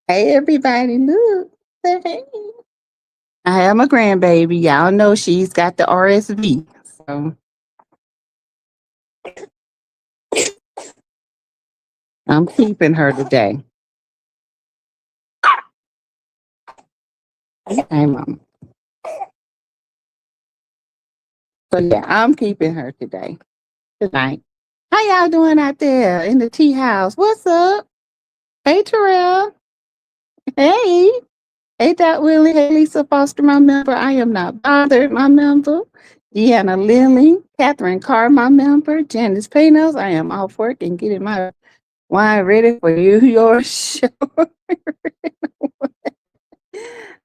Hey everybody, look. Hey. I have my grandbaby. Y'all know she's got the RSV. So I'm keeping her today. Hey mom. So yeah, I'm keeping her today. Tonight. How y'all doing out there in the tea house? What's up? Hey Terrell. Hey. Hey Dot Willie. Hey Lisa Foster, my member. I am not bothered, my member. Deanna Lilly. Catherine Carr, my member. Janice Pinos. I am off work and getting my wine ready for you, your show.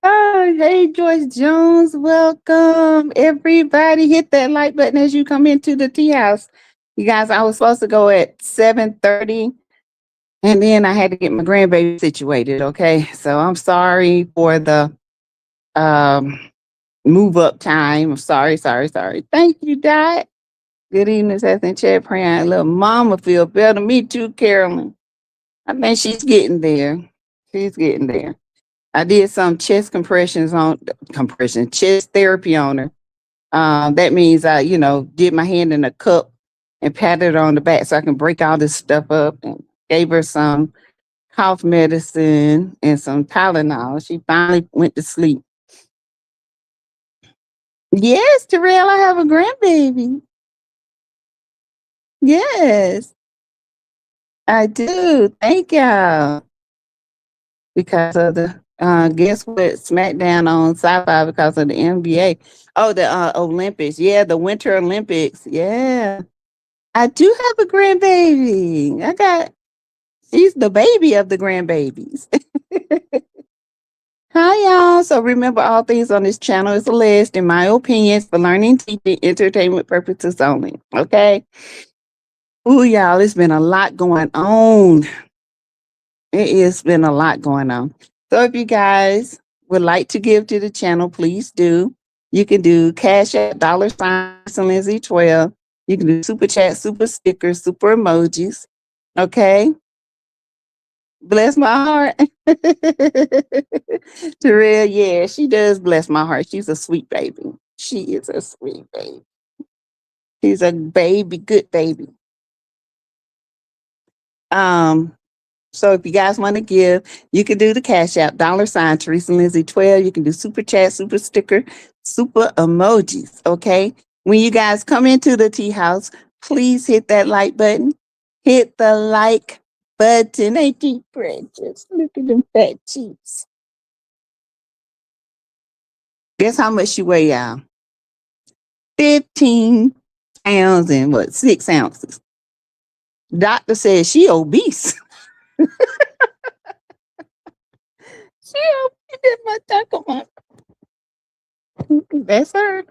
Oh, hey, Joyce Jones, welcome. Everybody hit that like button as you come into the tea house. You guys, I was supposed to go at 7:30, and then I had to get my grandbaby situated, okay? So I'm sorry for the um, move up time. I'm sorry. Thank you, Dot. Good evening, Seth Chat praying. Little mama feel better. Me too, Carolyn. I think she's getting there. She's getting there. I did some chest chest therapy on her. That means I, did my hand in a cup and patted her on the back so I can break all this stuff up and gave her some cough medicine and some Tylenol. She finally went to sleep. Yes, Terrell, I have a grandbaby. Yes, I do. Thank y'all. Because of the guess what SmackDown on Sci-Fi because of the NBA. Oh, the Olympics. Yeah, the Winter Olympics. Yeah. I do have a grandbaby. She's the baby of the grandbabies. Hi y'all. So remember all things on this channel is alleged in my opinions for learning, teaching, entertainment purposes only. Okay. Ooh, y'all, it's been a lot going on. It has been a lot going on. So if you guys would like to give to the channel, please do. You can do Cash App, $ Lindsay 12. You can do super chat, super stickers, super emojis. Okay. Bless my heart. Terrell, yeah, she does bless my heart. She's a sweet baby. She is a sweet baby. She's a baby, good baby. Um, So if you guys want to give, you can do the Cash App, $ Teresa Lindsay 12. You can do super chat, super sticker, super emojis. Okay. When you guys come into the tea house, please hit that like button. Hit the like button. Ain't you precious? Look at them fat cheeks. Guess how much she weigh, y'all? 15 pounds and 6 ounces. Doctor says she obese. She obese. My taco. That's her.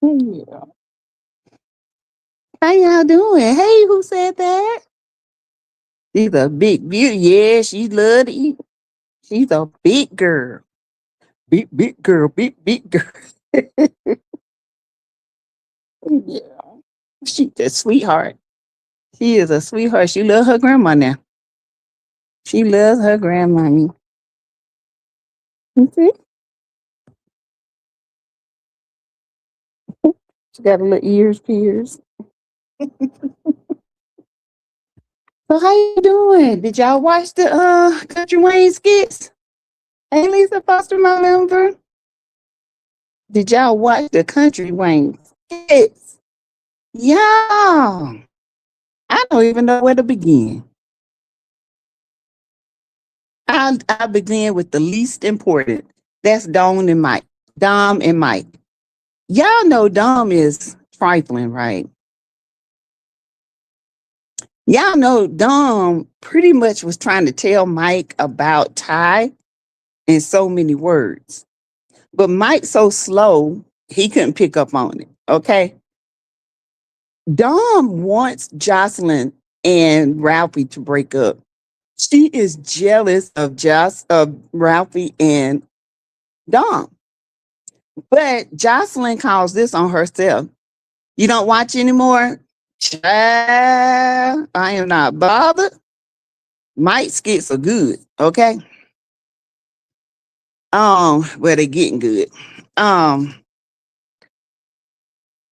Yeah. How y'all doing? Hey, who said that? She's a big beauty. Yeah, she love to eat. She's a big girl. Big girl. Big girl. Yeah. She's a sweetheart. She is a sweetheart. She loves her grandma now. She loves her grandmommy. You see? She got a little ears pierced. So how you doing? Did y'all watch the Country Wayne skits? Hey Lisa Foster, my member. Did y'all watch the Country Wayne skits? Yeah. I don't even know where to begin. I'll begin with the least important. That's Dom and Mike. Dom and Mike. Y'all know Dom is trifling, right? Y'all know Dom pretty much was trying to tell Mike about Ty in so many words. But Mike's so slow, he couldn't pick up on it. Okay. Dom wants Jocelyn and Ralphie to break up. She is jealous of Ralphie and Dom. But Jocelyn calls this on herself. You don't watch anymore? Child, I am not bothered. Mike skits are good, okay? Well, they're getting good. Um,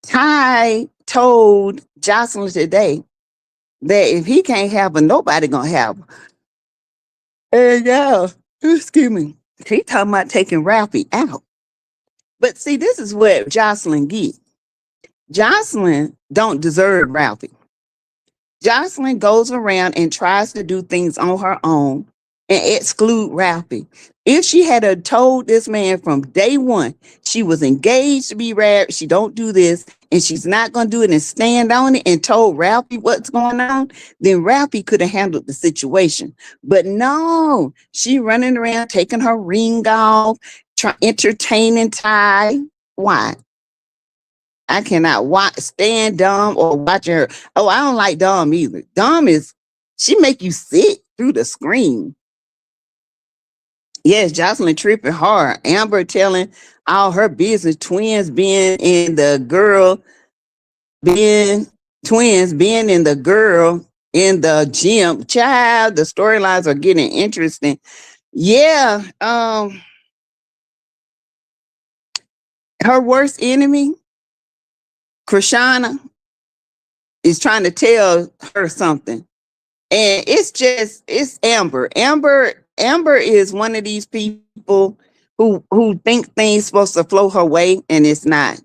Ty told Jocelyn today that if he can't have her, nobody gonna have her. And yeah, excuse me. He talking about taking Ralphie out. But see, this is what Jocelyn get. Jocelyn don't deserve Ralphie. Jocelyn goes around and tries to do things on her own and exclude Ralphie. If she had told this man from day one she was engaged to be married, she don't do this, and she's not going to do it and stand on it, and told Ralphie what's going on, then Ralphie could have handled the situation. But no, she running around taking her ring off, entertaining Ty. Why? I cannot stand Dom or watch her. Oh, I don't like Dom either. Dom she make you sit through the screen. Yes, Jocelyn tripping hard. Amber telling all her business. Twins being in the girl in the gym. Child, the storylines are getting interesting. Yeah. Her worst enemy, Krishana, is trying to tell her something. And it's Amber. Amber is one of these people who think things supposed to flow her way, and it's not.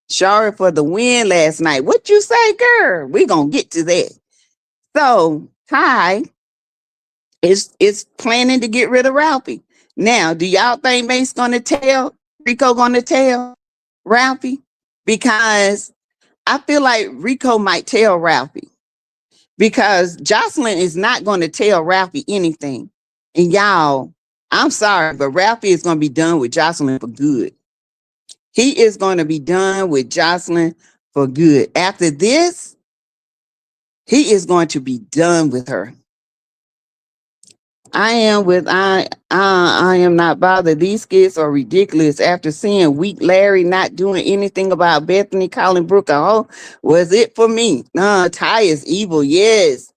Sorry for the win last night. What you say, girl? We gonna get to that. So Ty is planning to get rid of Ralphie. Now, do y'all think Rico gonna tell Ralphie? Because I feel like Rico might tell Ralphie. Because Jocelyn is not going to tell Ralphie anything. And y'all, I'm sorry, but Ralphie is going to be done with Jocelyn for good. He is going to be done with Jocelyn for good. After this, he is going to be done with her. I am not bothered. These kids are ridiculous. After seeing weak Larry not doing anything about Bethany calling Brooke a hoe, was it for me? Ty is evil, yes.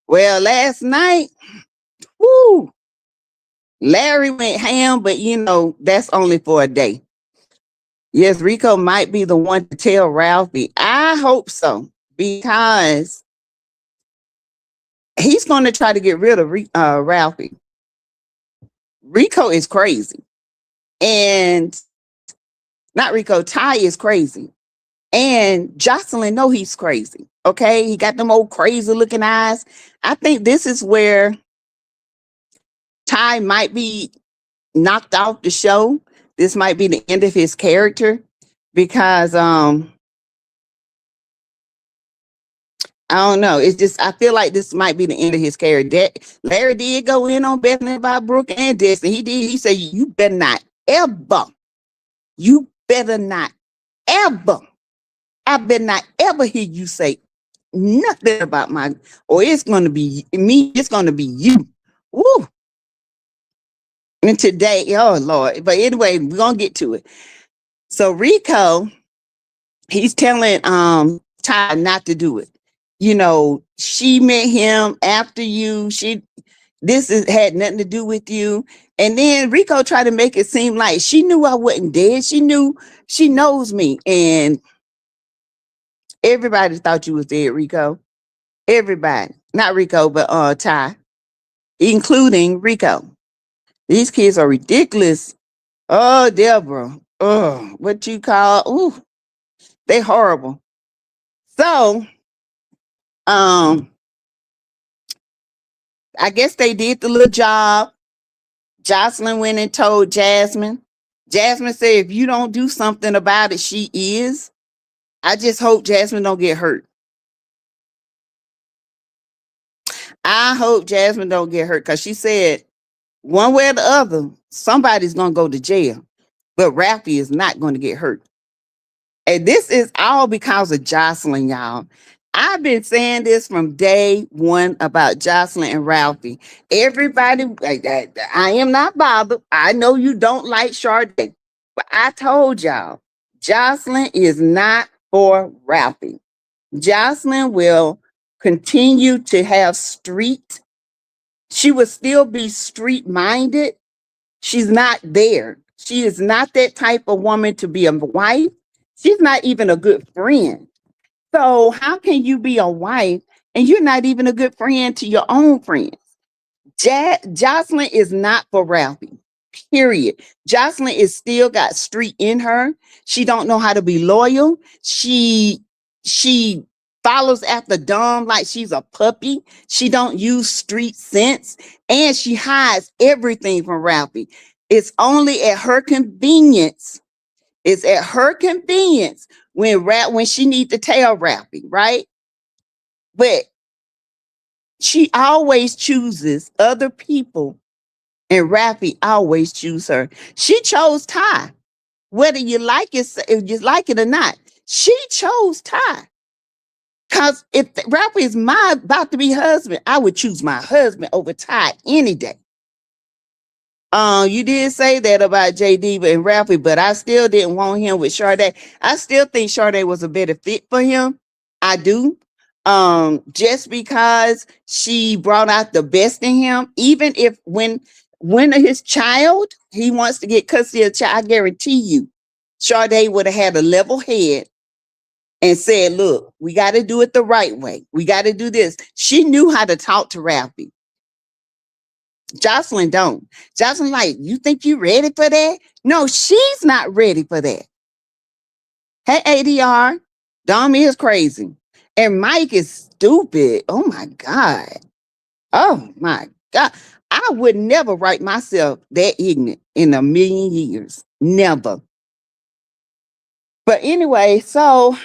Well, last night, woo, Larry went ham, but that's only for a day. Yes, Rico might be the one to tell Ralphie. I hope so, because he's going to try to get rid of Ralphie. Rico is crazy. And not Rico, Ty is crazy. And Jocelyn know he's crazy. Okay, he got them old crazy looking eyes. I think this is where Ty might be knocked off the show. This might be the end of his character, because I don't know. It's just, I feel like this might be the end of his character. Larry did go in on Bethany about Brooke and Destiny. He did. He said, you better not ever, I better not ever hear you say nothing about or it's going to be me. It's going to be you. Woo. And today, oh Lord. But anyway, we're going to get to it. So Rico, he's telling Ty not to do it. She met him after you. Had nothing to do with you. And then Rico tried to make it seem like she knew I wasn't dead. She knows me. And everybody thought you was dead, Rico. Everybody. Not Rico, but Ty. Including Rico. These kids are ridiculous. Oh, Deborah. Oh, what you call? Ooh, they horrible. So, I guess they did the little job. Jocelyn went and told Jasmine. Jasmine said, if you don't do something about it, she is. I just hope Jasmine don't get hurt. I hope Jasmine don't get hurt, because she said one way or the other, somebody's going to go to jail. But Ralphie is not going to get hurt. And this is all because of Jocelyn, y'all. I've been saying this from day one about Jocelyn and Ralphie. Everybody, I am not bothered. I know you don't like Sade, but I told y'all, Jocelyn is not for Ralphie. Jocelyn will continue to have street She would still be street minded. She's not there. She is not that type of woman to be a wife. She's not even a good friend. So how can you be a wife and you're not even a good friend to your own friends? Jocelyn is not for Ralphie. Period. Jocelyn is still got street in her. She don't know how to be loyal. She follows after Dom like she's a puppy. She don't use street sense, and she hides everything from Ralphie. It's only at her convenience. It's at her convenience when she need to tell Ralphie, right? But she always chooses other people, and Ralphie always choose her. She chose Ty, whether you like it, if you like it or not. She chose Ty. Cause if Ralphie is my about to be husband, I would choose my husband over Ty any day. You did say that about JD and Ralphie, but I still didn't want him with Sade. I still think Sade was a better fit for him. I do. Just because she brought out the best in him, even if when his child, he wants to get custody of the child, I guarantee you, Sade would have had a level head and said, look, we got to do it the right way. We got to do this. She knew how to talk to Ralphie. Jocelyn don't. Jocelyn like, you think you ready for that? No, she's not ready for that. Hey, ADR, Dom is crazy. And Mike is stupid. Oh my God. Oh my God. I would never write myself that ignorant in a million years. Never. But anyway, so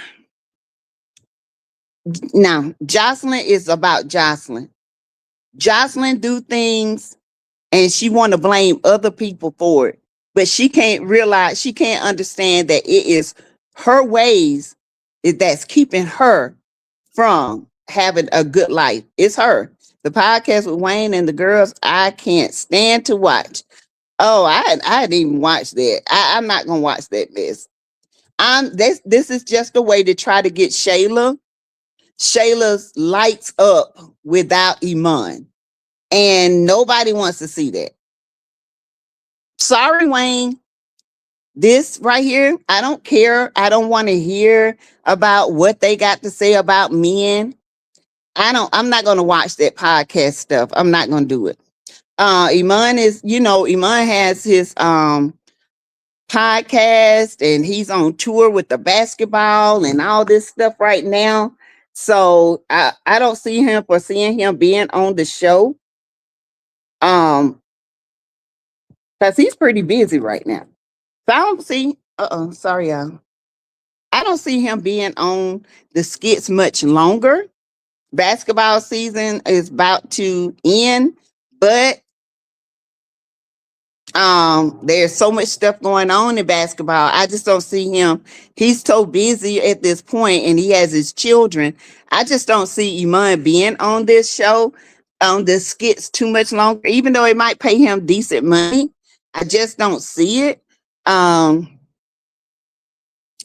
now Jocelyn is about Jocelyn. Jocelyn do things and she want to blame other people for it, but she can't realize, she can't understand that it is her ways that's keeping her from having a good life. It's her. The podcast with Wayne and the girls, I can't stand to watch. Oh, I didn't even watch that. I'm not gonna watch that mess. This is just a way to try to get Shayla's lights up without Iman. And nobody wants to see that. Sorry, Wayne. This right here, I don't care. I don't want to hear about what they got to say about men. I'm not going to watch that podcast stuff. I'm not going to do it. Iman is, Iman has his podcast and he's on tour with the basketball and all this stuff right now. So I don't see him foreseeing him being on the show. Because he's pretty busy right now. So I don't see, sorry, y'all. I don't see him being on the skits much longer. Basketball season is about to end, but there's so much stuff going on in basketball. I just don't see him. He's so busy at this point and he has his children. I just don't see Iman being on this show, on the skits too much longer, even though it might pay him decent money. I just don't see it.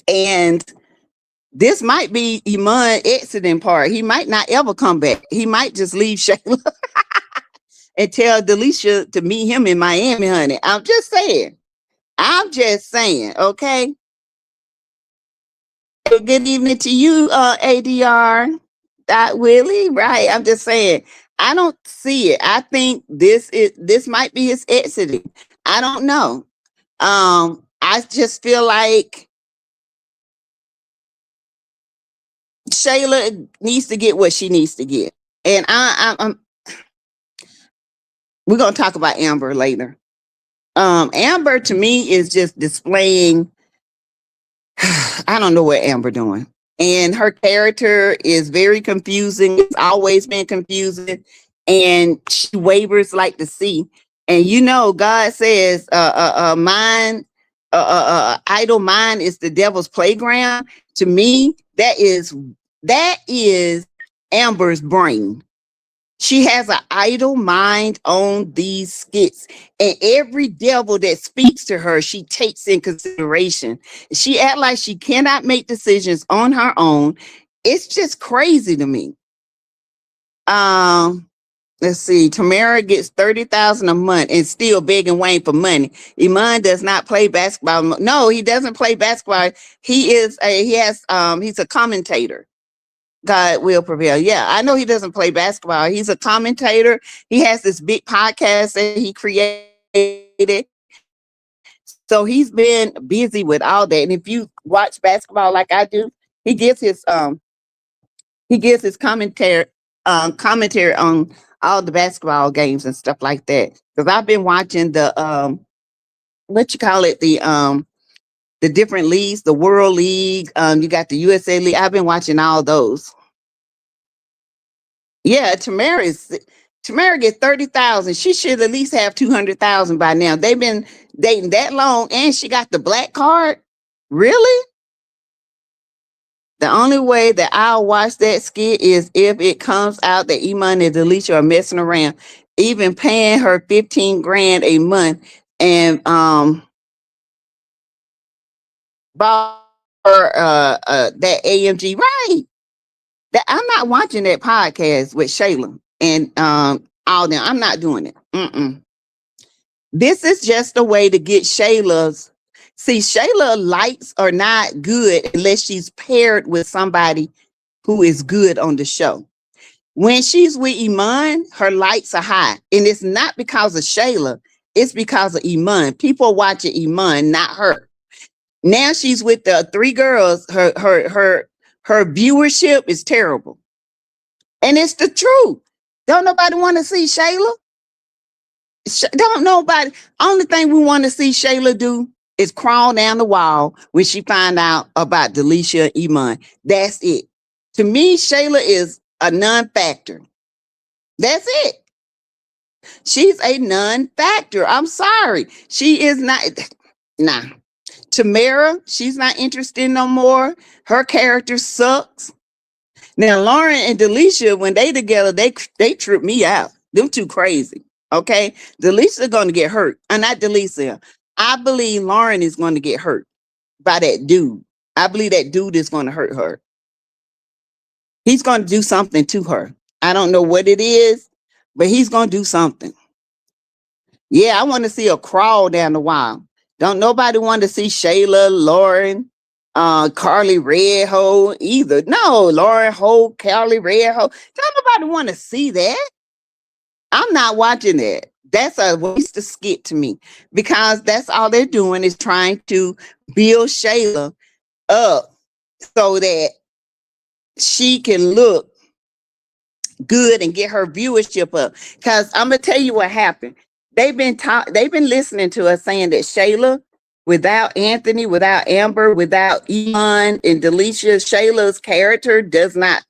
And this might be Iman exiting part. He might not ever come back. He might just leave Shayla and tell Delisha to meet him in Miami, honey. I'm just saying. Okay? Good evening to you, ADR. Dot Willie, right? I'm just saying. I don't see it. I think this might be his exiting. I don't know. I just feel like Shayla needs to get what she needs to get. And I'm we're gonna talk about Amber later. Amber to me is just displaying, I don't know what Amber doing. And her character is very confusing. It's always been confusing. And she wavers like the sea. And God says, idle mind is the devil's playground. To me, that is Amber's brain. She has an idle mind on these skits, and every devil that speaks to her, she takes in consideration. She act like she cannot make decisions on her own. It's just crazy to me. Let's see. Tamara gets 30,000 a month and still begging Wayne for money. Iman does not play basketball. No, he doesn't play basketball. He's a commentator. God will prevail. Yeah, I know he doesn't play basketball. He's a commentator. He has this big podcast that he created. So he's been busy with all that. And if you watch basketball like I do, he gives his commentary on all the basketball games and stuff like that. Because I've been watching what you call it, the different leagues, the World League, you got the USA League. I've been watching all those. Yeah, Tamara gets 30,000. She should at least have 200,000 by now. They've been dating that long, and she got the black card. Really? The only way that I'll watch that skit is if it comes out that Iman and Delisha are messing around, even paying her 15 grand a month and bought her that AMG. Right. That I'm not watching that podcast with Shayla and all them. I'm not doing it. This is just a way to get Shayla's. See, Shayla likes are not good unless she's paired with somebody who is good on the show. When she's with Iman, her likes are high. And it's not because of Shayla, it's because of Iman. People are watching Iman, not her. Now she's with the three girls. Her viewership is terrible. And it's the truth. Don't nobody want to see Shayla? Don't nobody. Only thing we want to see Shayla do is crawl down the wall when she find out about Delisha and Iman. That's it. To me, Shayla is a non-factor. That's it. She's a non-factor. I'm sorry. She is not. Nah. Tamara, she's not interested no more. Her character sucks. Now, Lauren and Delisha, when they together, they trip me out. Them too crazy. Okay, Delisha going to get hurt, and not Delisha. I believe Lauren is going to get hurt by that dude. I believe that dude is going to hurt her. He's going to do something to her. I don't know what it is, but he's going to do something. Yeah, I want to see her crawl down the wall. Don't nobody want to see Shayla, Lauren, Carly Redho either. No, Lauren Holt, Carly Redho. Don't nobody want to see that. I'm not watching that. That's a waste of skit to me because that's all they're doing is trying to build Shayla up so that she can look good and get her viewership up. Because I'm gonna tell you what happened. They've been listening to us saying that Shayla, without Anthony, without Amber, without Iman and Delisha, Shayla character does not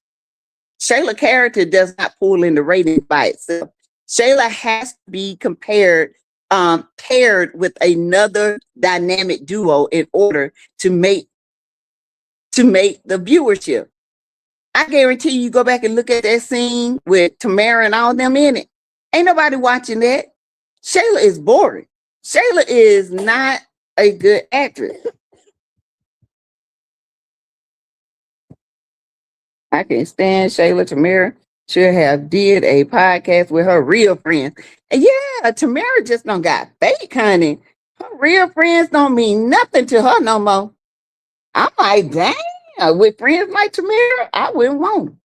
pull in the ratings by itself. Shayla has to be paired with another dynamic duo in order to make the viewership. I guarantee you go back and look at that scene with Tamara and all them in it. Ain't nobody watching that. Shayla is boring. Shayla is not a good actress. I can't stand Shayla. Tamara should have did a podcast with her real friends. And yeah, Tamara just don't got fake, honey. Her real friends don't mean nothing to her no more. I'm like, damn, with friends like Tamara, I wouldn't want them.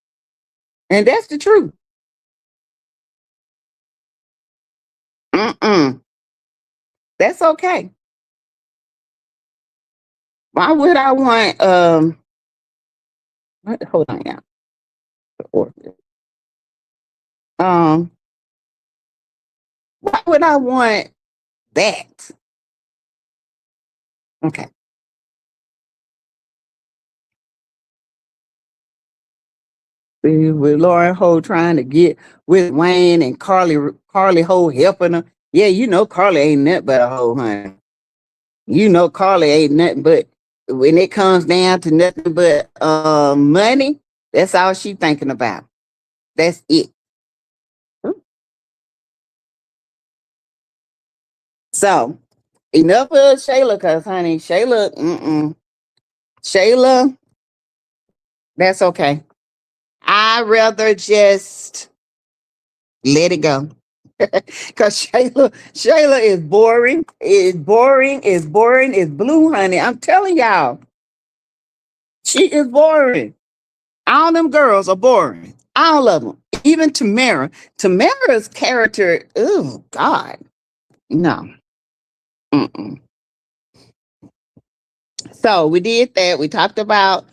And that's the truth. Mm-mm. That's okay. Why would I want hold on, yeah. Um, why would I want that? Okay. With Lauren Ho trying to get with Wayne and Carly Ho helping her. Yeah, you know Carly ain't nothing but a hoe, honey. You know Carly ain't nothing but when it comes down to nothing but money, that's all she thinking about. That's it. So enough of Shayla, cause honey, Shayla, that's okay. I rather just Let it go. Cause Shayla is boring. Is boring. Is boring. Is blue, honey. I'm telling y'all, she is boring. All them girls are boring. All of them. Even Tamara. Tamara's character. Oh God, no. Mm-mm. So we did that.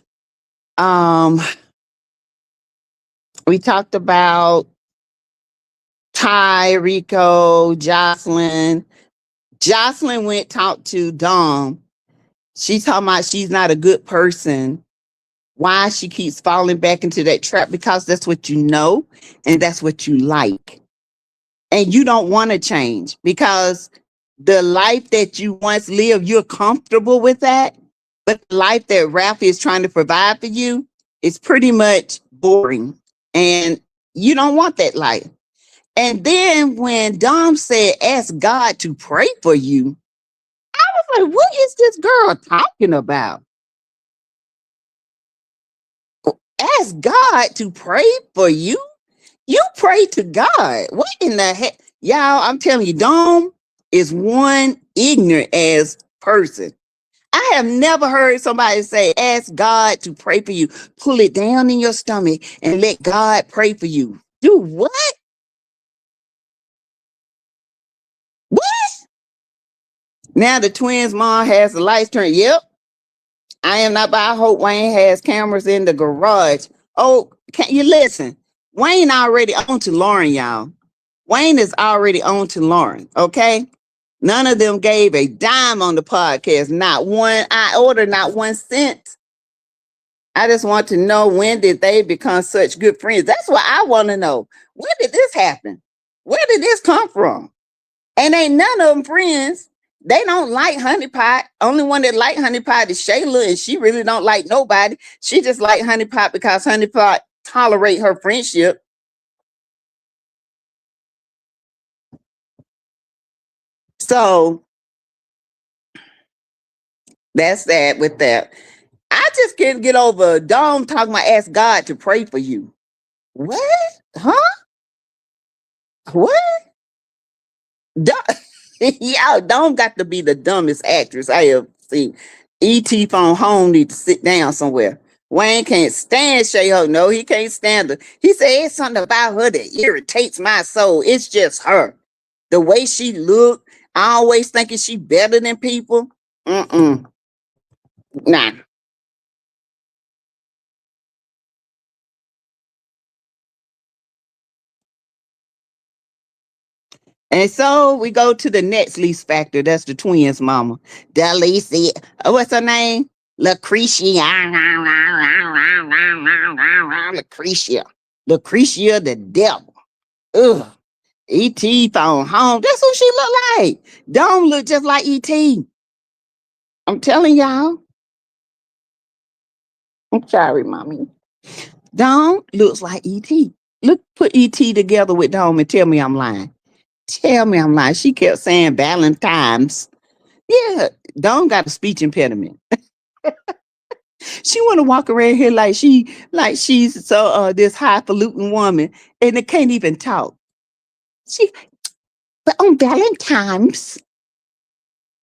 Um we talked about Ty, Rico, Jocelyn. Jocelyn went talked to Dom. She's talking about she's not a good person. Why she keeps falling back into that trap? Because that's what you know and that's what you like. And you don't want to change because the life that you once lived, you're comfortable with that. But the life that Ralphi is trying to provide for you is pretty much boring. And you don't want that life. And then when Dom said, ask God to pray for you, I was like, what is this girl talking about? Ask God to pray for you? You pray to God. What in the heck? Y'all, I'm telling you, Dom is one ignorant ass person. I have never heard somebody say, ask God to pray for you. Pull it down in your stomach and let God pray for you. Do what? What? Now the twins' mom has the lights turned. Yep. I am not, but I hope Wayne has cameras in the garage. Oh, can you listen? Wayne already on to Lauren, y'all. Wayne is already on to Lauren, okay? None of them gave a dime on the podcast. Not one. I ordered not 1 cent. I just want to know, when did they become such good friends? That's what I want to know. When did this happen? Where did this come from? And ain't none of them friends. They don't like Honey Pot. Only one that like Honey Pot is Shayla, and she really don't like nobody. She just like Honey Pot because Honey Pot tolerate her friendship. So that's that with that. I just can't get over Dom talking about ask God to pray for you. What? Huh? What? Y'all, Dom got to be the dumbest actress I ever seen. E.T. phone home need to sit down somewhere. Wayne can't stand Shayla. No, he can't stand her. He said it's something about her that irritates my soul. It's just her. The way she look, always thinking she better than people. Mm-mm. Nah. And so we go to the next least factor. That's the twins' mama. Delisi. What's her name? Lucretia. Lucretia. Lucretia the devil. Ugh. E.T. phone home. That's who she look like. Don't look just like E.T. I'm telling y'all. I'm sorry, mommy. Dawn looks like E.T. Look, put E.T. together with Dawn and tell me I'm lying. Tell me I'm lying. She kept saying Valentine's. Yeah, Dawn got a speech impediment. She want to walk around here like she's so this highfalutin woman and it can't even talk. She but on Valentine's,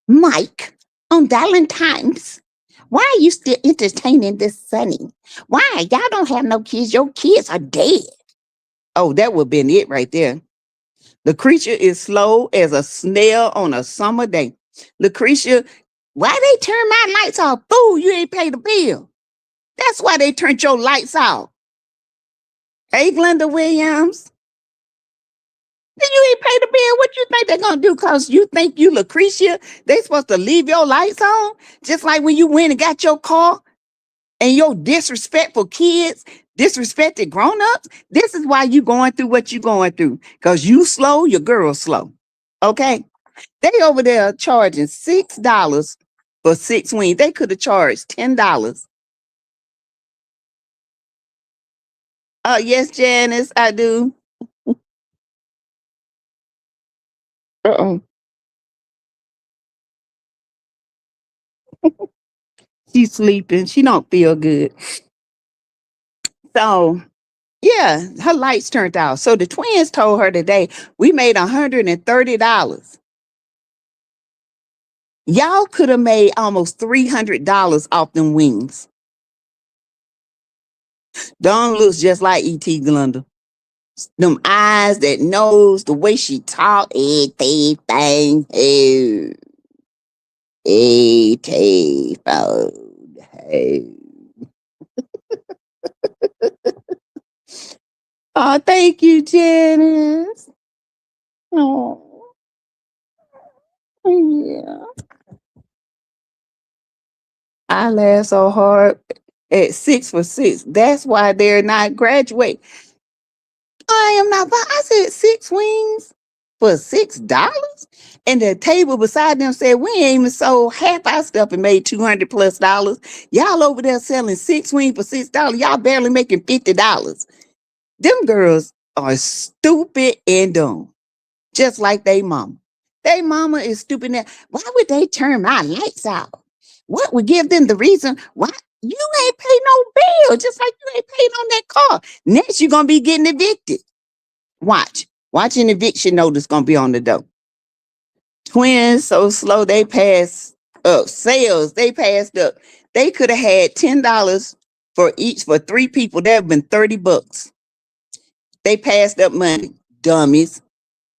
Mike, on Valentine's, why are you still entertaining this Sonny? Why? Y'all don't have no kids. Your kids are dead. Oh, that would have been it right there. Lucretia is slow as a snail on a summer day. Lucretia, why they turn my lights off? Fool, you ain't paid the bill. That's why they turned your lights off. Hey, Glenda Williams, then you ain't paid the bill. What you think they're gonna do? Cause you think you Lucretia, they supposed to leave your lights on? Just like when you went and got your car and your disrespectful kids disrespected grown-ups. This is why you going through what you going through. Cause you slow, your girl slow. Okay. They over there charging $6 for 6 wings. They could have charged $10. Yes, Janice, I do. Uh-oh. She's sleeping. She don't feel good. So Yeah, her lights turned out. So the twins told her today, we made $130. Y'all could have made almost $300 off them wings. Dawn looks just like E.T. Glenda. Them eyes, that nose, the way she talk, everything. Hey, hey. Oh, thank you, Janice. Oh, yeah. I laughed so hard at 6 for $6. That's why they're not graduate. I am not. I said 6 wings for $6, and the table beside them said we ain't even sold half our stuff and made $200+. Y'all over there selling 6 wings for $6. Y'all barely making $50. Them girls are stupid and dumb, just like they mama. They mama is stupid. Now, why would they turn my lights out? What would give them the reason why? You ain't pay no bill, just like you ain't paid on that car. Next, you're gonna be getting evicted. Watch an eviction notice gonna be on the door. Twins so slow they passed up sales. They passed up. They could have had $10 for each for 3 people. That have been $30. They passed up money, dummies.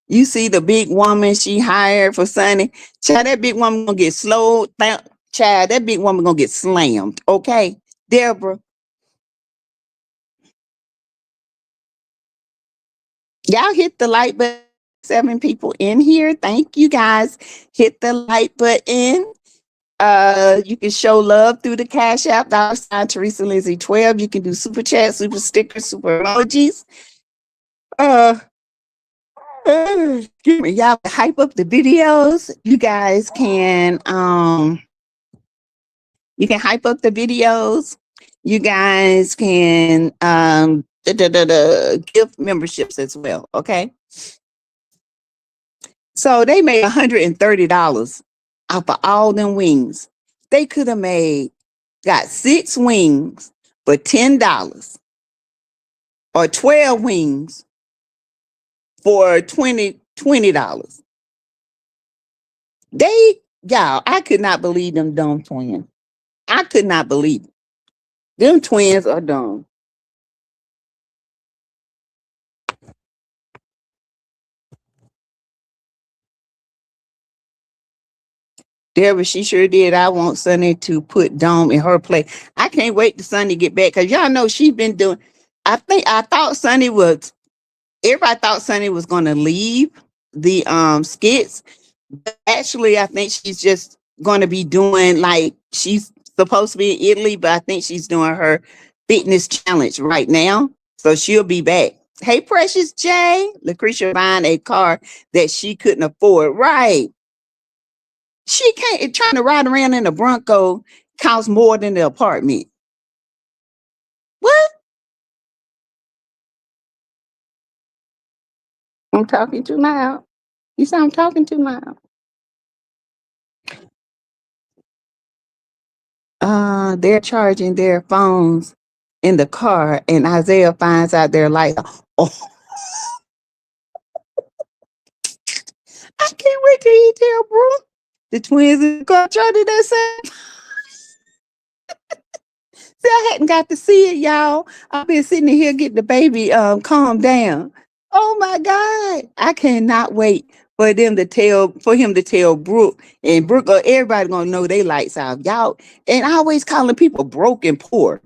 You see the big woman she hired for Sunny. Child, that big woman gonna get slowed down. Child, that big woman gonna get slammed. Okay, Deborah. Y'all hit the like button. 7 people in here. Thank you guys. Hit the like button. You can show love through the Cash App, $ Teresa Lindsay 12. You can do super chat, super stickers, super emojis. Excuse me, y'all hype up the videos. You can hype up the videos. You guys can give memberships as well. Okay. So they made $130 off of all them wings. They could have got 6 wings for $10 or 12 wings for $20. Y'all, I could not believe them dumb twins. I could not believe it. Them twins are dumb. Deborah, she sure did. I want Sunny to put Dome in her place. I can't wait to Sunny get back because y'all know she's been doing. I thought Sunny was. Everybody thought Sunny was going to leave the skits. But actually, I think she's just going to be doing like she's supposed to be in Italy, but I think she's doing her fitness challenge right now. So she'll be back. Hey, Precious J. Lucretia buying a car that she couldn't afford. Right. She can't trying to ride around in a Bronco costs more than the apartment. What? I'm talking too loud. You sound I'm talking too loud. They're charging their phones in the car, and Isaiah finds out they're like, oh, I can't wait till he tell Brooke. The twins in the car trying to do that same. See, I hadn't got to see it, y'all. I've been sitting here getting the baby calm down. Oh my God. I cannot wait for him to tell Brooke, and Brooke or everybody gonna know they lights out. Y'all, and I always calling people broke and poor.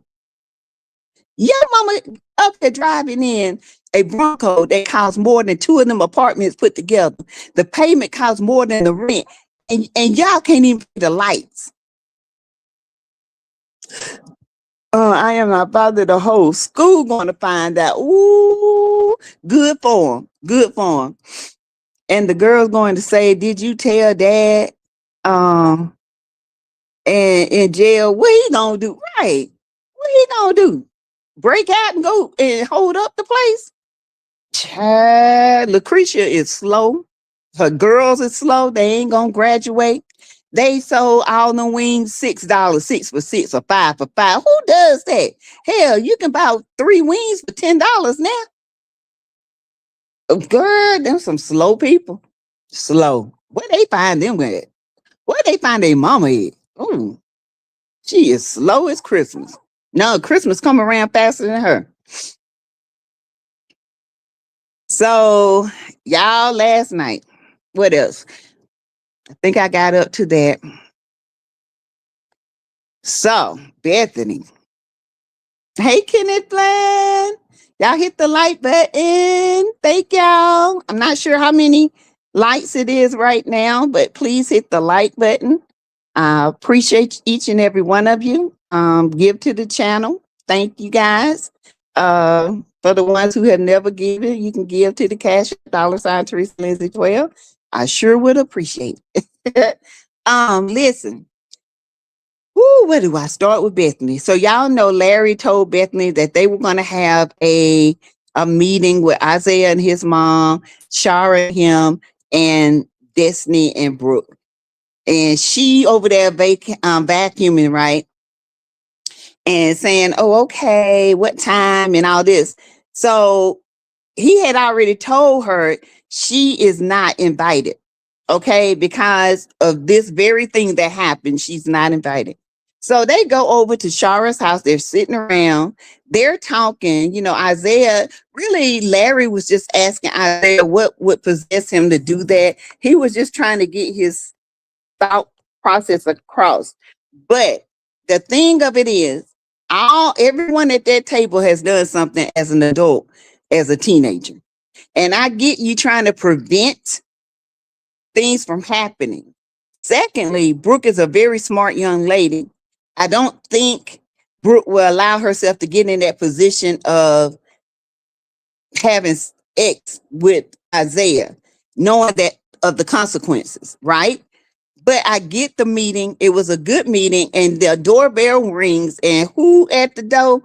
Your mama up there driving in a Bronco that costs more than 2 of them apartments put together. The payment costs more than the rent, and y'all can't even pay the lights. I am not bothered. The whole school going to find out. Ooh, good for him. Good for him. And the girl's going to say, "Did you tell Dad?" And in jail, what he gonna do? Right? What he gonna do? Break out and go and hold up the place? Child, Lucretia is slow. Her girls is slow. They ain't gonna graduate. They sold all the wings $6, 6 for 6 or 5 for 5. Who does that? Hell, you can buy 3 wings for $10 now. Girl, them some slow people. Slow. Where they find them at? Where they find their mama at? Ooh, she is slow as Christmas. No, Christmas come around faster than her. So, y'all, last night, what else? I think I got up to that. So, Bethany. Hey, Kenneth Bland. Y'all hit the like button. Thank y'all. I'm not sure how many likes it is right now, but please hit the like button. I appreciate each and every one of you. Give to the channel. Thank you guys. For the ones who have never given, you can give to the cash $ Teresa Lindsay 12. I sure would appreciate it. Listen. Woo, where do I start with Bethany? So y'all know Larry told Bethany that they were going to have a meeting with Isaiah and his mom, Shara and him, and Destiny and Brooke. And she over there vacuuming, right? And saying, oh, okay, what time and all this. So he had already told her she is not invited. Okay, because of this very thing that happened, she's not invited. So they go over to Shara's house. They're sitting around. They're talking. You know, Isaiah, really, Larry was just asking Isaiah what would possess him to do that. He was just trying to get his thought process across. But the thing of it is, everyone at that table has done something as an adult, as a teenager. And I get you trying to prevent things from happening. Secondly, Brooke is a very smart young lady. I don't think Brooke will allow herself to get in that position of having sex with Isaiah, knowing that of the consequences, right? But I get the meeting. It was a good meeting, and the doorbell rings, and who at the door?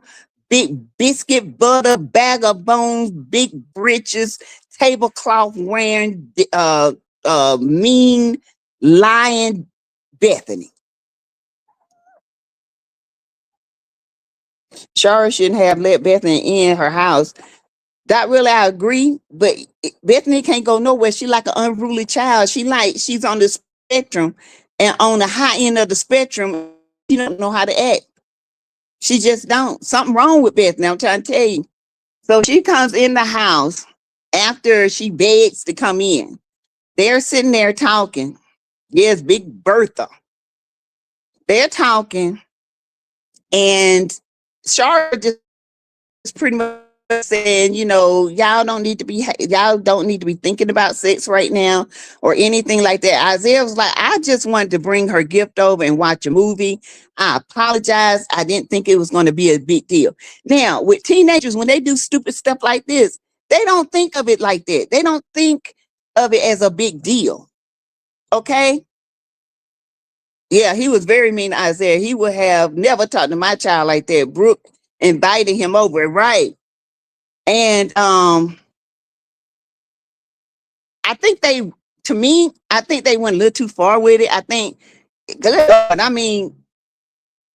Big biscuit butter, bag of bones, big britches, tablecloth wearing, mean lying Bethany. Shara shouldn't have let Bethany in her house. That really I agree, but Bethany can't go nowhere. She like an unruly child. She's on the spectrum, and on the high end of the spectrum, she don't know how to act. She just don't. Something wrong with Bethany. I'm trying to tell you. So she comes in the house after she begs to come in. They're sitting there talking. Yes, Big Bertha. They're talking, and Charlotte just pretty much saying, you know, y'all don't need to be thinking about sex right now or anything like that. Isaiah was like, I just wanted to bring her gift over and watch a movie. I apologize. I didn't think it was going to be a big deal. Now, with teenagers, when they do stupid stuff like this, they don't think of it like that. They don't think of it as a big deal. Okay? Yeah, he was very mean to Isaiah. He would have never talked to my child like that. Brooke invited him over, right? And I think I think they went a little too far with it. I think, I mean,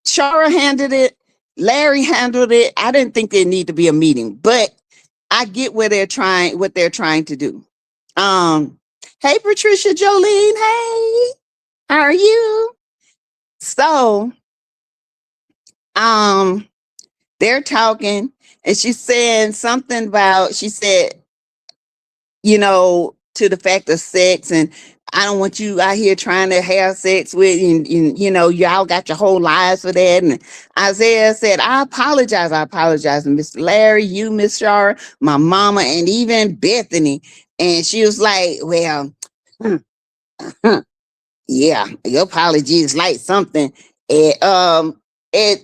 Shara handled it, Larry handled it. I didn't think there need to be a meeting, but I get what they're trying to do. Hey, Patricia Jolene, hey, how are you? So, they're talking, and she's saying something about, she said, you know, to the fact of sex, and I don't want you out here trying to have sex with, and you know, y'all got your whole lives for that. And Isaiah said, I apologize. And Mr. Larry, you, Miss Shara, my mama, and even Bethany. And she was like, well, yeah, your apology is like something. And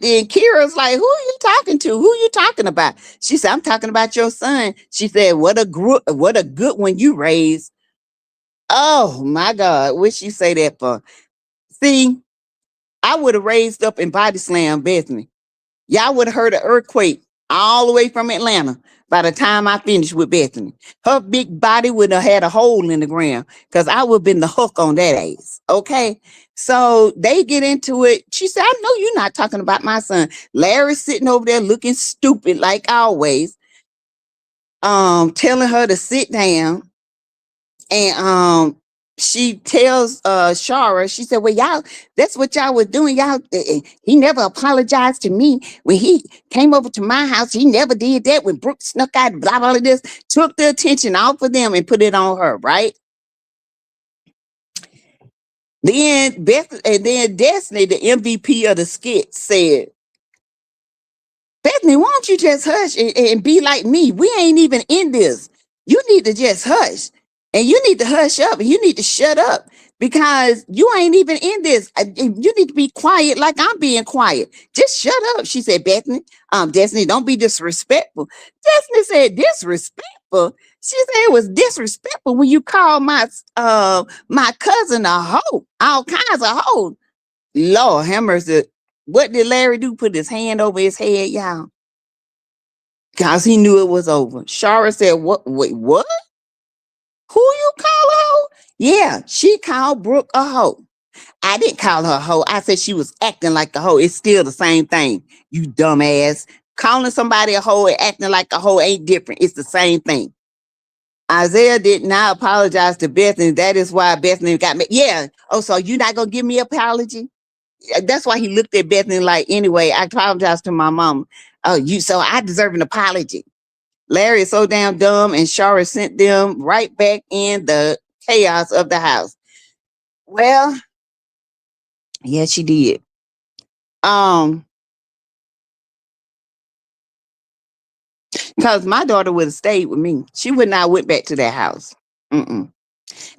then Kira's like, who are you talking to? Who you talking about? She said, I'm talking about your son. She said, what a good one you raised. Oh my God, what'd you say that for? See, I would have raised up and body slammed Bethany. Y'all would have heard an earthquake all the way from Atlanta. By the time I finished with Bethany, her big body would have had a hole in the ground because I would have been the hook on that ass. Okay. So they get into it. She said, I know you're not talking about my son. Larry's sitting over there looking stupid like always, telling her to sit down. And she tells Shara, she said, well, y'all, that's what y'all was doing. Y'all, he never apologized to me when he came over to my house. He never did that when Brooke snuck out, blah, blah, blah, this, took the attention off of them and put it on her, right? Then Destiny, the MVP of the skit, said, Bethany, why don't you just hush and be like me? We ain't even in this. You need to just hush. And you need to hush up. And you need to shut up because you ain't even in this. You need to be quiet like I'm being quiet. Just shut up, she said, Bethany. Destiny, don't be disrespectful. Destiny said, disrespectful? She said it was disrespectful when you called my cousin a hoe. All kinds of hoes. Lord have mercy. What did Larry do? Put his hand over his head, y'all? Because he knew it was over. Shara said, what? Wait, what? Who you call a hoe? Yeah, she called Brooke a hoe. I didn't call her a hoe. I said she was acting like a hoe. It's still the same thing, you dumbass. Calling somebody a hoe and acting like a hoe ain't different. It's the same thing. Isaiah did not apologize to Bethany. That is why Bethany got me. Yeah. Oh, so you're not going to give me an apology? That's why he looked at Bethany like, anyway, I apologize to my mom. Oh, so I deserve an apology. Larry is so damn dumb, and Shara sent them right back in the chaos of the house. Well, yeah, she did. Because my daughter would have stayed with me. She would not went back to that house. Mm-mm.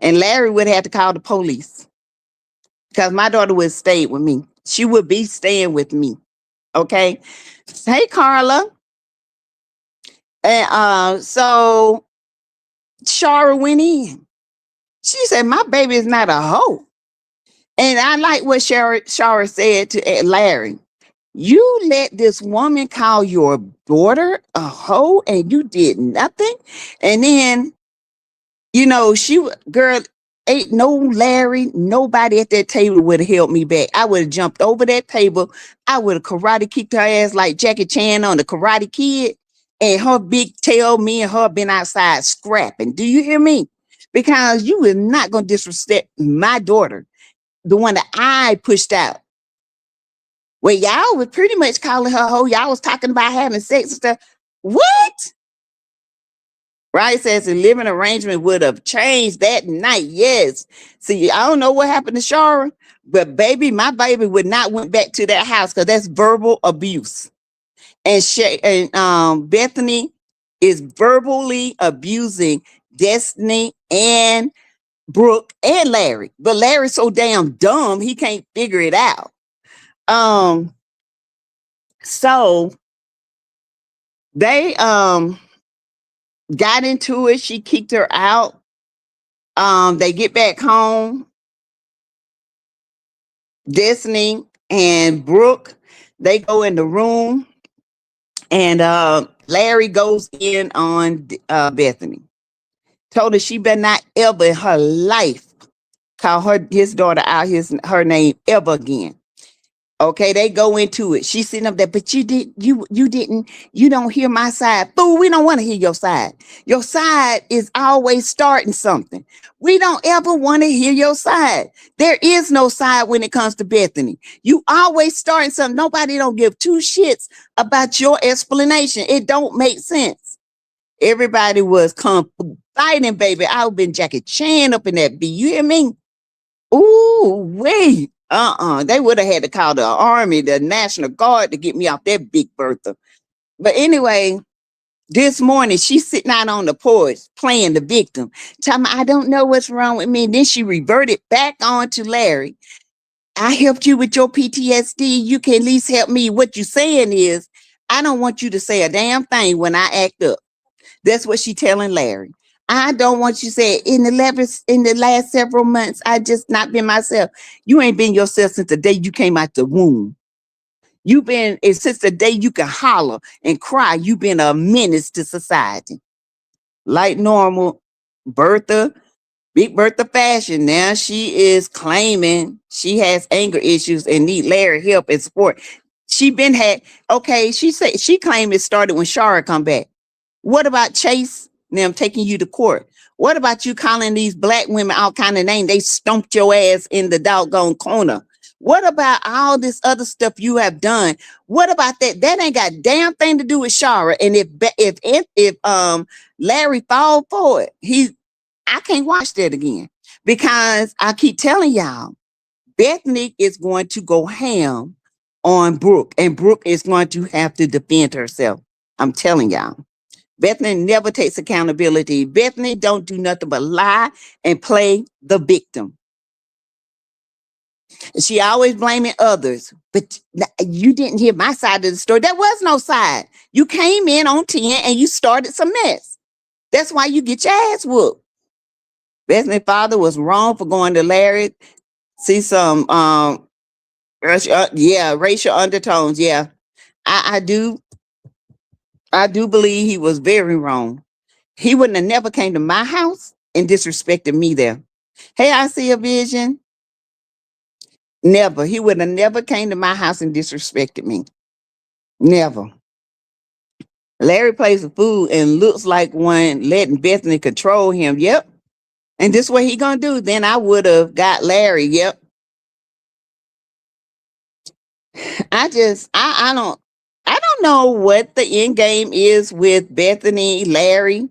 And Larry would have to call the police because my daughter would have stayed with me. She would be staying with me. Okay. Hey, Carla. And so Shara went in. She said, my baby is not a hoe. And I like what Shara said to Larry. You let this woman call your daughter a hoe and you did nothing. And then, girl, ain't no Larry, nobody at that table would have held me back. I would have jumped over that table. I would have karate kicked her ass like Jackie Chan on the Karate Kid. And her big tail, me and her been outside scrapping. Do you hear me? Because you is not going to disrespect my daughter, the one that I pushed out. Well, y'all was pretty much calling her hoe. Y'all was talking about having sex and stuff. What? Right, says the living arrangement would have changed that night. Yes. See, I don't know what happened to Shara, but baby, my baby would not went back to that house because that's verbal abuse. And Bethany is verbally abusing Destiny and Brooke and Larry. But Larry's so damn dumb, he can't figure it out. So they got into it. She kicked her out. They get back home. Destiny and Brooke, they go in the room, and Larry goes in on Bethany. Told her she better not ever in her life call his daughter out her name ever again. Okay, they go into it. She's sitting up there, but you don't hear my side. Fool, we don't want to hear your side. Your side is always starting something. We don't ever want to hear your side. There is no side when it comes to Bethany. You always starting something. Nobody don't give two shits about your explanation. It don't make sense. Everybody was fighting, baby. I've been Jackie Chan up in that B. You hear me? Ooh, wait. They would have had to call the army, the National Guard to get me off that big Bertha. But anyway, this morning she's sitting out on the porch playing the victim. Telling me, I don't know what's wrong with me. And then she reverted back on to Larry. I helped you with your PTSD. You can at least help me. What you're saying is, I don't want you to say a damn thing when I act up. That's what she telling Larry. I don't want you to say in the last several months, I just not been myself. You ain't been yourself since the day you came out the womb. You've been, since the day you can holler and cry, you've been a menace to society. Like normal, Bertha, Big Bertha Fashion, now she is claiming she has anger issues and need Larry help and support. She been had, okay, she said she claimed it started when Shara come back. What about Chase them taking you to court? What about you calling these black women all kind of names? They stomped your ass in the doggone corner. What about all this other stuff you have done? What about that? That ain't got damn thing to do with Shara. And if Larry fall for it, I can't watch that again, because I keep telling y'all, Bethany is going to go ham on Brooke, and Brooke is going to have to defend herself. I'm telling y'all. Bethany never takes accountability. Bethany don't do nothing but lie and play the victim. She always blaming others, but you didn't hear my side of the story. There was no side. You came in on 10 and you started some mess. That's why you get your ass whooped. Bethany's father was wrong for going to Larry. See some racial undertones. Yeah. I do believe he was very wrong. He wouldn't have never came to my house and disrespected me there. Hey, I see a vision. Never. He would have never came to my house and disrespected me. Never. Larry plays the fool and looks like one letting Bethany control him. Yep. And this what he gonna do. Then I would have got Larry. Yep. I don't know what the end game is with Bethany, Larry.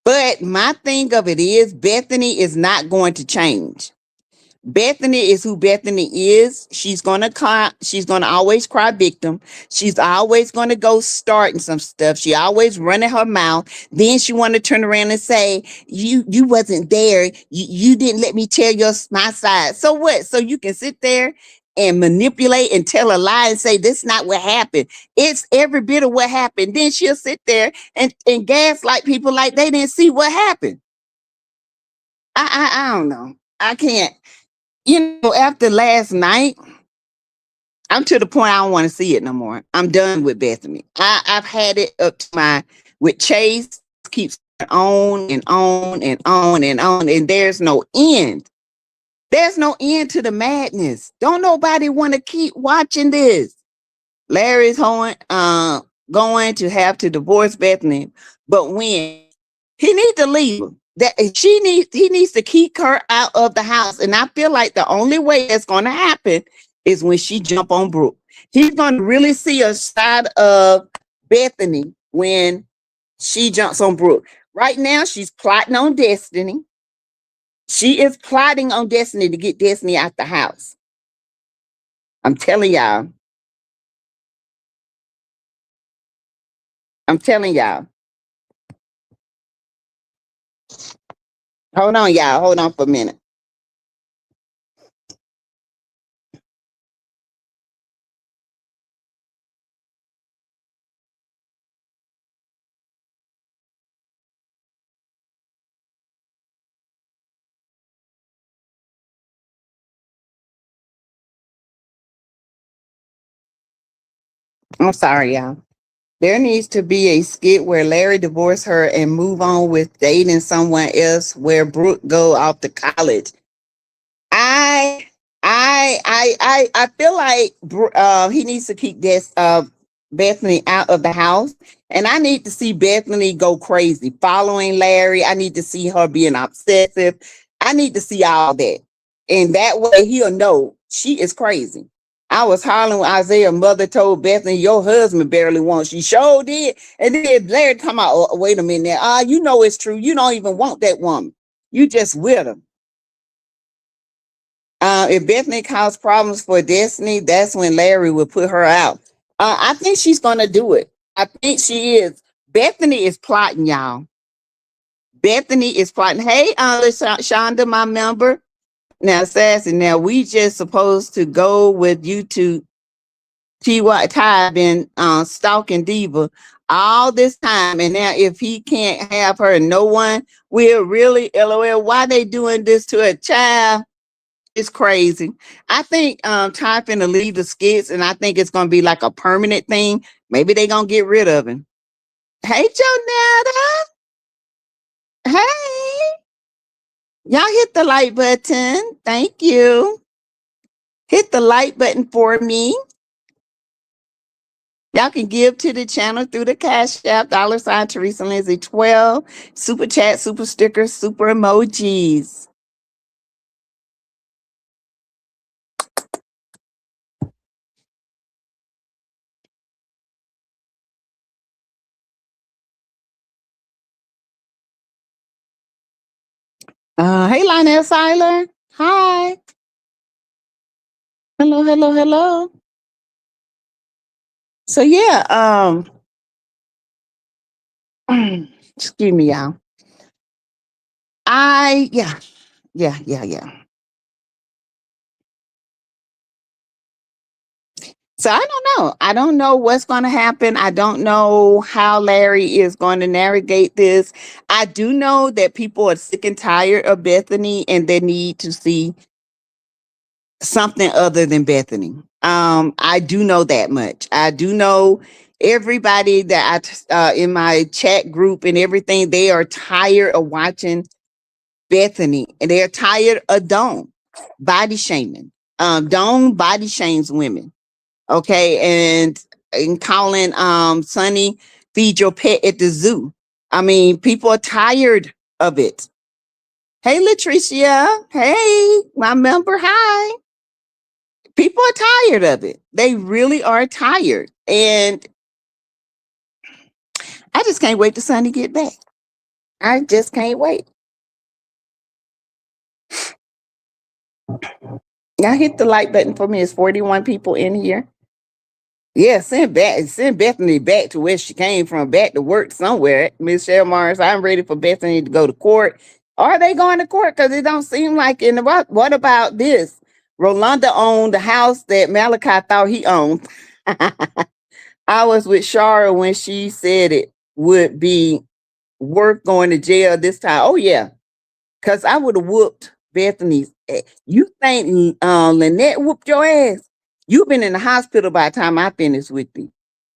But my thing of it is Bethany is not going to change. Bethany is who Bethany is. She's gonna cry. She's gonna always cry victim. She's always gonna go starting some stuff. She always running her mouth. Then she want to turn around and say, "You wasn't there. You didn't let me tell my side." So what? So you can sit there and manipulate and tell a lie and say this is not what happened. It's every bit of what happened. Then she'll sit there and gaslight people like they didn't see what happened. I don't know. I can't. After last night, I'm to the point I don't want to see it no more. I'm done with Bethany. I've had it up to with Chase, keeps on and on and on and on, and there's no end. There's no end to the madness. Don't nobody want to keep watching this. Larry's going to have to divorce Bethany, but when he needs to leave her. He needs to keep her out of the house. And I feel like the only way that's going to happen is when she jump on Brooke. He's going to really see a side of Bethany when she jumps on Brooke. Right now, she's plotting on Destiny. She is plotting on Destiny to get Destiny out the house. I'm telling y'all. Hold on, y'all. Hold on for a minute. I'm sorry, y'all. There needs to be a skit where Larry divorced her and move on with dating someone else, where Brooke go off to college. I feel like he needs to keep this Bethany out of the house, and I need to see Bethany go crazy following Larry. I need to see her being obsessive. I need to see all that, and that way he'll know she is crazy. I was hollering when Isaiah's mother told Bethany, "Your husband barely wants you." Sure did, and then Larry come out. Oh, wait a minute, you know it's true. You don't even want that woman. You just with her. If Bethany caused problems for Destiny, that's when Larry would put her out. I think she's gonna do it. I think she is. Bethany is plotting, y'all. Bethany is plotting. Hey, Shonda, my member. Now, Sassy, now we just supposed to go with you to Ty been stalking Diva all this time, and now if he can't have her, no one will really. LOL. Why they doing this to a child? It's crazy. I think Ty finna leave the skits, and I think it's gonna be like a permanent thing. Maybe they gonna get rid of him. Hey, Jonetta. Hey, y'all hit the like button. Thank you. Hit the like button for me. Y'all can give to the channel through the Cash App, $ Teresa Lindsay 12, super chat, super stickers, super emojis. Hey, Lionel Siler. Hi. Hello, hello, hello. So yeah, excuse me, y'all. Yeah. So I don't know. I don't know what's going to happen. I don't know how Larry is going to navigate this. I do know that people are sick and tired of Bethany and they need to see something other than Bethany. I do know that much. I do know everybody that in my chat group and everything, they are tired of watching Bethany and they're tired of Dawn body shaming. Dawn body shames women. Okay, and calling Sonny feed your pet at the zoo. I mean, people are tired of it. Hey, Latricia. Hey, my member. Hi. People are tired of it. They really are tired. And I just can't wait to Sonny get back. I just can't wait. Now hit the like button for me. It's 41 people in here. Yeah, send Bethany back to where she came from, back to work somewhere. Michelle Mars, I'm ready for Bethany to go to court. Are they going to court? Because it don't seem like in the what about this? Rolanda owned the house that Malachi thought he owned. I was with Shara when she said it would be worth going to jail this time. Oh yeah, because I would have whooped Bethany's. You think Lynette whooped your ass? You've been in the hospital by the time I finish with you.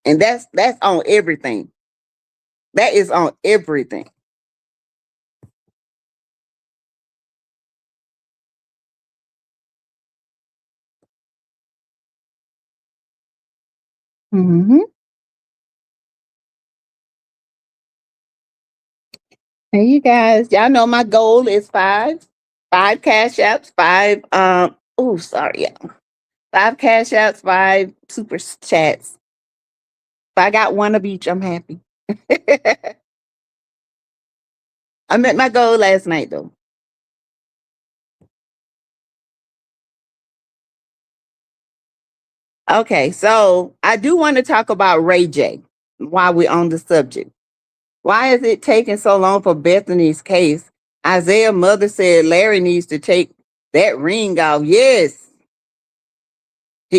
And that's on everything. That is on everything. Mm-hmm. Hey, you guys, y'all know my goal is five cash apps, sorry, yeah. 5 cash apps, 5 super chats. If I got one of each, I'm happy. I met my goal last night though. Okay, so I do want to talk about Ray J while we're on the subject. Why is it taking so long for Bethany's case? Isaiah's mother said Larry needs to take that ring off. Yes,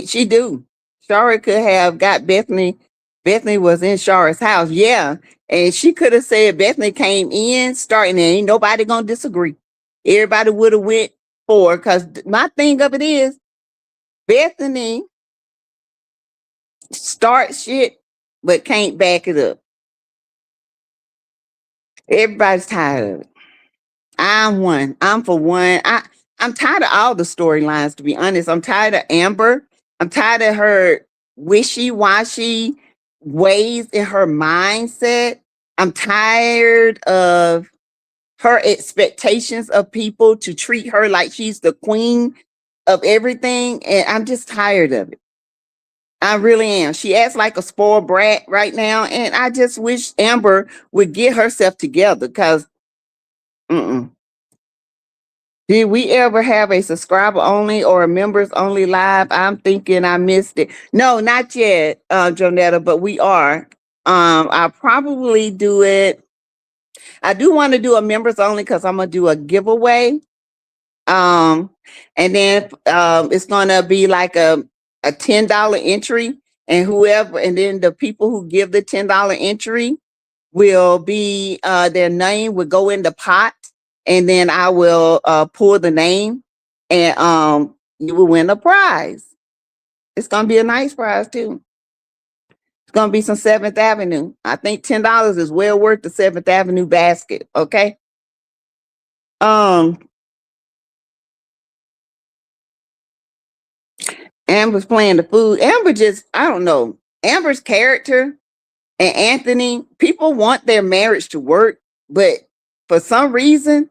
she do. Shara could have got Bethany. Bethany was in Shara's house. Yeah, and she could have said Bethany came in starting, and ain't nobody gonna disagree. Everybody would have went for, because my thing of it is Bethany start shit but can't back it up. Everybody's tired of it. I'm one. I'm for one. I'm tired of all the storylines, to be honest. I'm tired of Amber. I'm tired of her wishy-washy ways in her mindset. I'm tired of her expectations of people to treat her like she's the queen of everything. And I'm just tired of it. I really am. She acts like a spoiled brat right now. And I just wish Amber would get herself together because did we ever have a subscriber only or a members only live? I'm thinking I missed it. No, not yet, Jonetta, but we are. I'll probably do it. I do want to do a members only because I'm gonna do a giveaway. And then it's gonna be like a $10 entry, and then the people who give the $10 entry will be their name would go in the pot, and then I will pull the name and you will win a prize. It's gonna be a nice prize too. It's gonna be some 7th Avenue. I think $10 is well worth the 7th Avenue basket. Okay. Um, Amber's playing the food. Amber just, I don't know. Amber's character and Anthony, people want their marriage to work, but for some reason,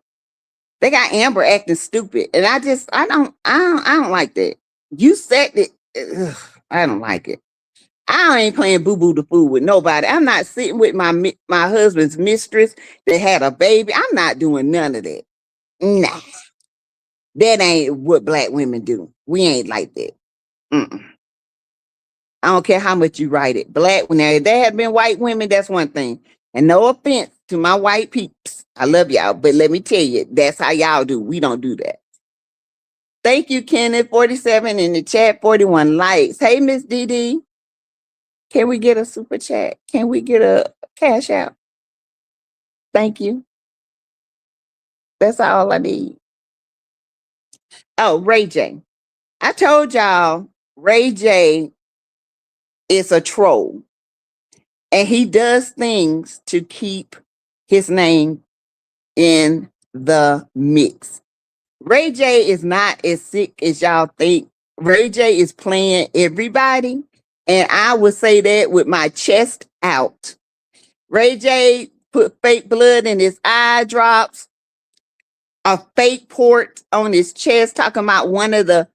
they got Amber acting stupid. And I don't like that. You said it. Ugh, I don't like it. I ain't playing boo boo the fool with nobody. I'm not sitting with my husband's mistress that had a baby. I'm not doing none of that. Nah, that ain't what black women do. We ain't like that. Mm-mm. I don't care how much you write it. Black, now if there had been white women, that's one thing. And no offense to my white peeps. I love y'all, but let me tell you, that's how y'all do. We don't do that. Thank you, Kenneth. 47 in the chat, 41 likes. Hey, Miss Dee. Can we get a super chat? Can we get a cash out? Thank you. That's all I need. Oh, Ray J. I told y'all Ray J is a troll. And he does things to keep his name in the mix. Ray J is not as sick as y'all think. Ray J is playing everybody. And I would say that with my chest out. Ray J put fake blood in his eye drops, a fake port on his chest, talking about one of the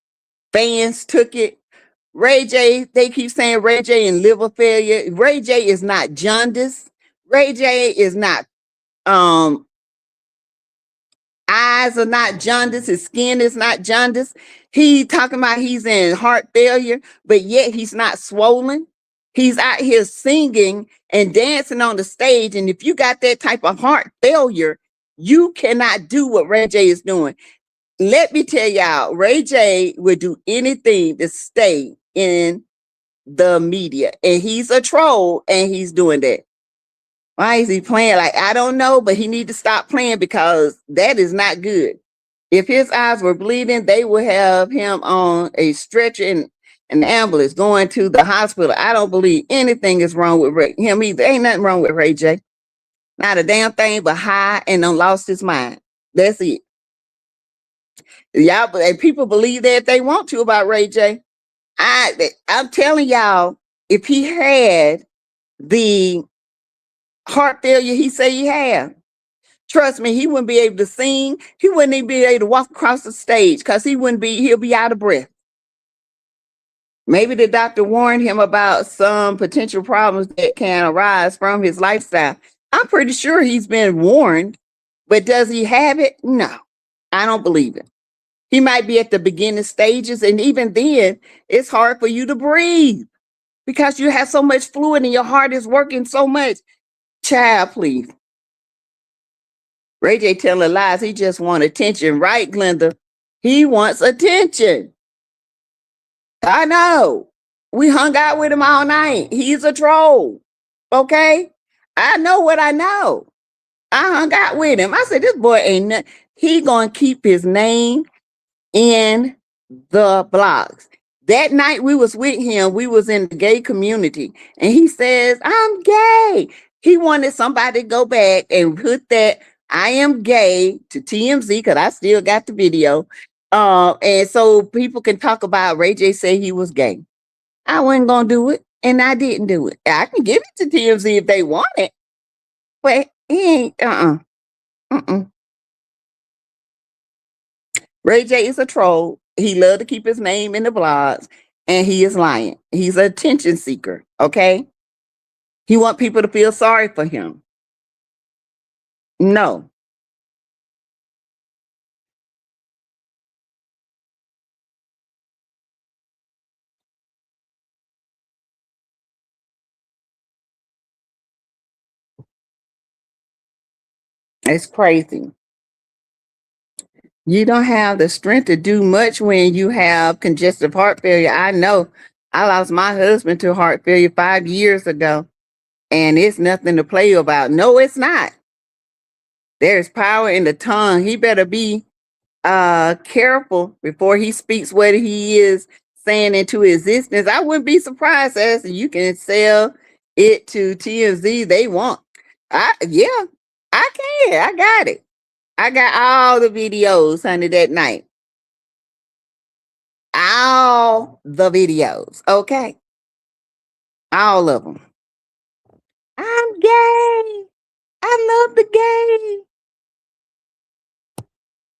fans took it. Ray J, they keep saying Ray J in liver failure. Ray J is not jaundice. Ray J is not eyes are not jaundice, his skin is not jaundice. He talking about he's in heart failure, but yet he's not swollen. He's out here singing and dancing on the stage. And if you got that type of heart failure, you cannot do what Ray J is doing. Let me tell y'all, Ray J would do anything to stay in the media. And he's a troll and he's doing that. Why is he playing? Like, I don't know, but he need to stop playing because that is not good. If his eyes were bleeding, they would have him on a stretcher in an ambulance going to the hospital. I don't believe anything is wrong with him either. Ain't nothing wrong with Ray J. Not a damn thing, but high and done lost his mind. That's it. Y'all, and people believe that if they want to about Ray J. I'm telling y'all, if he had the heart failure he say he had, trust me, he wouldn't be able to sing. He wouldn't even be able to walk across the stage because he'll be out of breath. Maybe the doctor warned him about some potential problems that can arise from his lifestyle. I'm pretty sure he's been warned, but does he have it? No, I don't believe it. He might be at the beginning stages, and even then, it's hard for you to breathe because you have so much fluid and your heart is working so much. Child, please. Ray J telling lies. He just wants attention, right, Glenda? He wants attention. I know. We hung out with him all night. He's a troll. Okay? I know what I know. I hung out with him. I said, this boy ain't nothing. He gonna keep his name in the blogs. That night we was with him, we was in the gay community, and he says, I'm gay. He wanted somebody to go back and put that I am gay to TMZ because I still got the video. And so people can talk about Ray J say he was gay. I wasn't gonna do it, and I didn't do it. I can give it to TMZ if they want it, but he ain't Ray J is a troll. He loved to keep his name in the blogs, and he is lying. He's an attention seeker, okay? He want people to feel sorry for him. No. It's crazy. You don't have the strength to do much when you have congestive heart failure. I know. I lost my husband to heart failure 5 years ago, and it's nothing to play about. No, it's not. There's power in the tongue. He better be careful before he speaks what he is saying into existence. I wouldn't be surprised as you can sell it to TMZ. They want. Yeah, I can. I got it. I got all the videos, honey, that night. All the videos. Okay. All of them. I'm gay. I love the gay.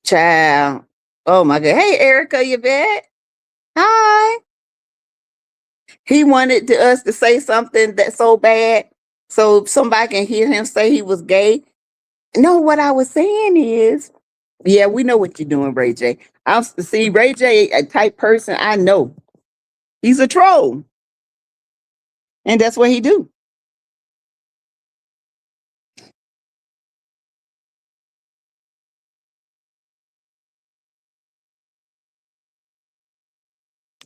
Child. Oh my God. Hey, Erica, you back? Hi. He wanted us to say something that's so bad so somebody can hear him say he was gay. No, what I was saying is, yeah, we know what you're doing, Ray J. I see Ray J, a type person I know. He's a troll. And that's what he do.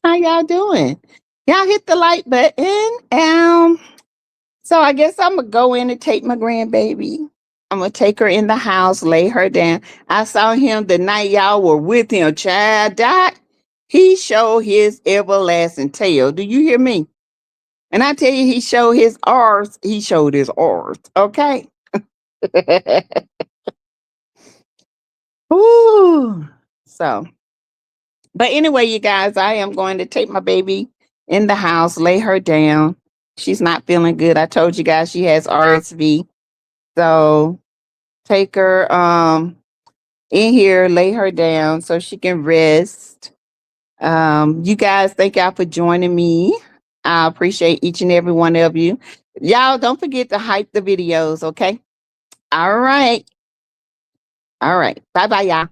How y'all doing? Y'all hit the like button. So I guess I'm gonna go in and take my grandbaby. I'm gonna take her in the house, lay her down. I saw him the night y'all were with him, child. Dot. He showed his everlasting tail. Do you hear me? And I tell you, he showed his R's. He showed his R's. Okay. Ooh. So, but anyway, you guys, I am going to take my baby in the house, lay her down. She's not feeling good. I told you guys she has RSV. So take her in here, lay her down so she can rest. You guys, thank y'all for joining me. I appreciate each and every one of you. Y'all don't forget to hype the videos, okay? All right. All right. Bye bye, y'all.